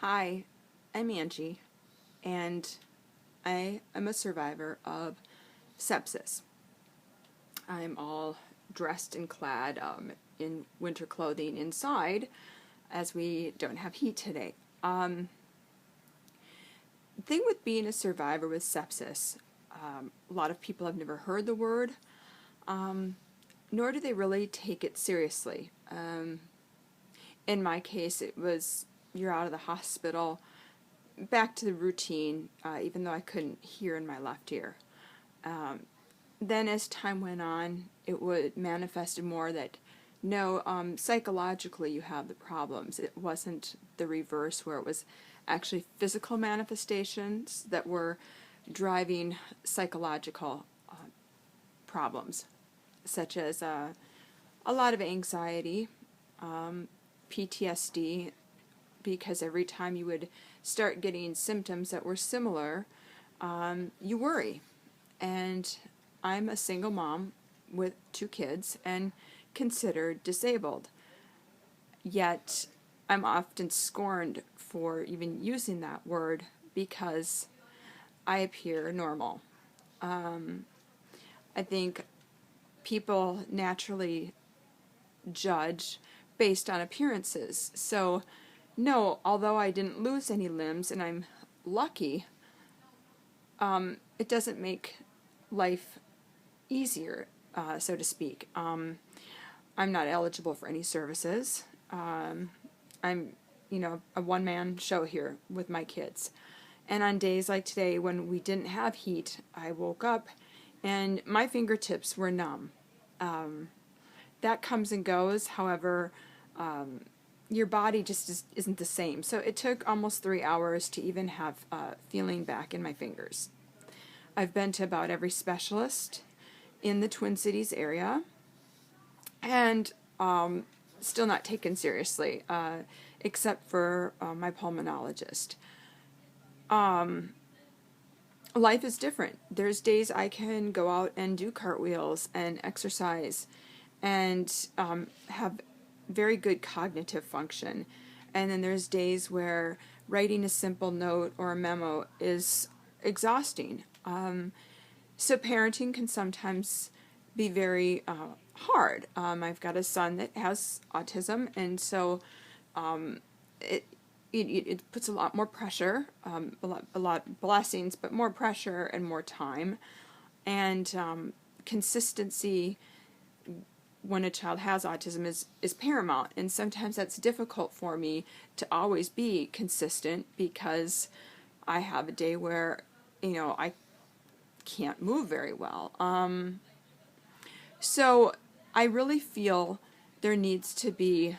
Hi, I'm Angie, and I am a survivor of sepsis. I'm all dressed and clad in winter clothing inside, as we don't have heat today. The thing with being a survivor with sepsis, a lot of people have never heard the word, nor do they really take it seriously. In my case, it was you're out of the hospital, back to the routine, even though I couldn't hear in my left ear. Then as time went on, it would manifested more that no, psychologically you have the problems. It wasn't the reverse where it was actually physical manifestations that were driving psychological problems, such as a lot of anxiety, PTSD, because every time you would start getting symptoms that were similar, you worry. And I'm a single mom with 2 kids and considered disabled. Yet I'm often scorned for even using that word because I appear normal. I think people naturally judge based on appearances. So, no, although I didn't lose any limbs and I'm lucky, it doesn't make life easier, so to speak. I'm not eligible for any services. I'm, a one-man show here with my kids. And on days like today when we didn't have heat, I woke up and my fingertips were numb. That comes and goes. However, your body just isn't the same. So it took almost 3 hours to even have feeling back in my fingers. I've been to about every specialist in the Twin Cities area, and still not taken seriously, except for my pulmonologist. Life is different. There's days I can go out and do cartwheels and exercise and have very good cognitive function. And then there's days where writing a simple note or a memo is exhausting. So parenting can sometimes be very hard. I've got a son that has autism, and so it puts a lot more pressure, a lot blessings, but more pressure and more time, and consistency when a child has autism is paramount, and sometimes that's difficult for me to always be consistent because I have a day where, I can't move very well. So I really feel there needs to be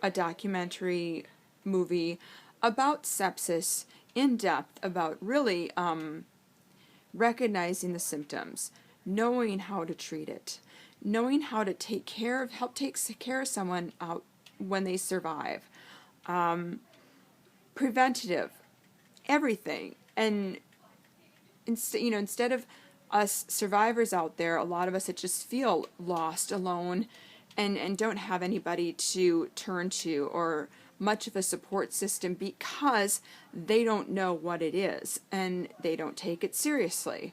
a documentary movie about sepsis, in depth, about really recognizing the symptoms, knowing how to treat it, knowing how to help take care of someone out when they survive, preventative, everything. And instead of us survivors out there, a lot of us that just feel lost, alone, and don't have anybody to turn to or much of a support system because they don't know what it is and they don't take it seriously.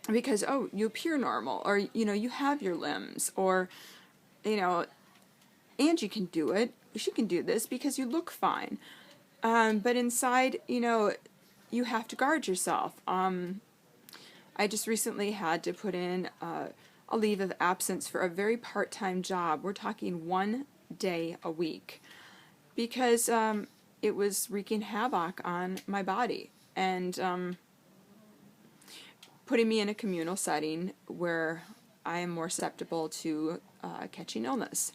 Because, oh, you appear normal, or, you have your limbs, or, Angie can do it, she can do this because you look fine. But inside, you have to guard yourself. I just recently had to put in a leave of absence for a very part-time job. We're talking 1 day a week because it was wreaking havoc on my body and putting me in a communal setting where I am more susceptible to catching illness.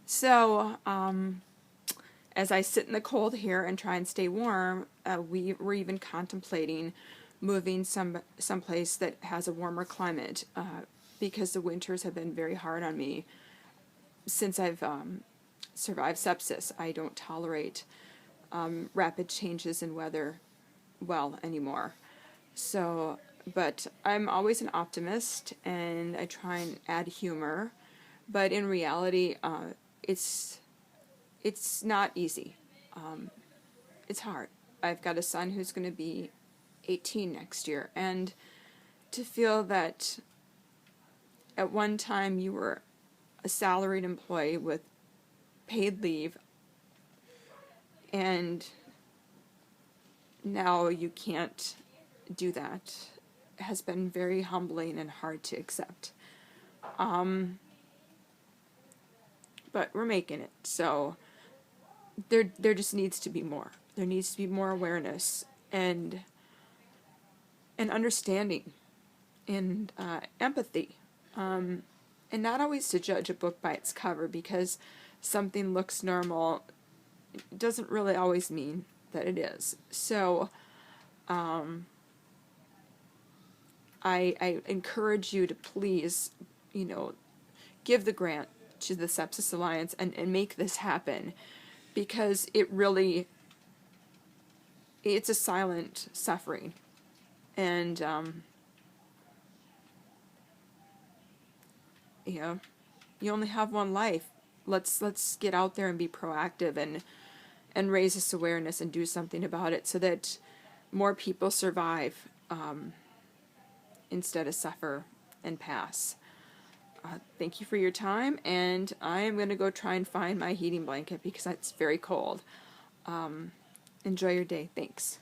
So as I sit in the cold here and try and stay warm, we were even contemplating moving someplace that has a warmer climate because the winters have been very hard on me since I've survived sepsis. I don't tolerate rapid changes in weather well anymore. So, but I'm always an optimist, and I try and add humor. But in reality, it's it's not easy. It's hard. I've got a son who's going to be 18 next year, and to feel that at one time you were a salaried employee with paid leave, and now you can't do that, has been very humbling and hard to accept. But we're making it, so there just needs to be more. There needs to be more awareness and understanding and empathy, and not always to judge a book by its cover, because something looks normal doesn't really always mean that it is. So I encourage you to please, give the grant to the Sepsis Alliance and make this happen, because it's a silent suffering, and you only have one life. Let's get out there and be proactive and raise this awareness and do something about it, so that more people survive instead of suffer and pass. Thank you for your time, and I am going to go try and find my heating blanket because it's very cold. Enjoy your day. Thanks.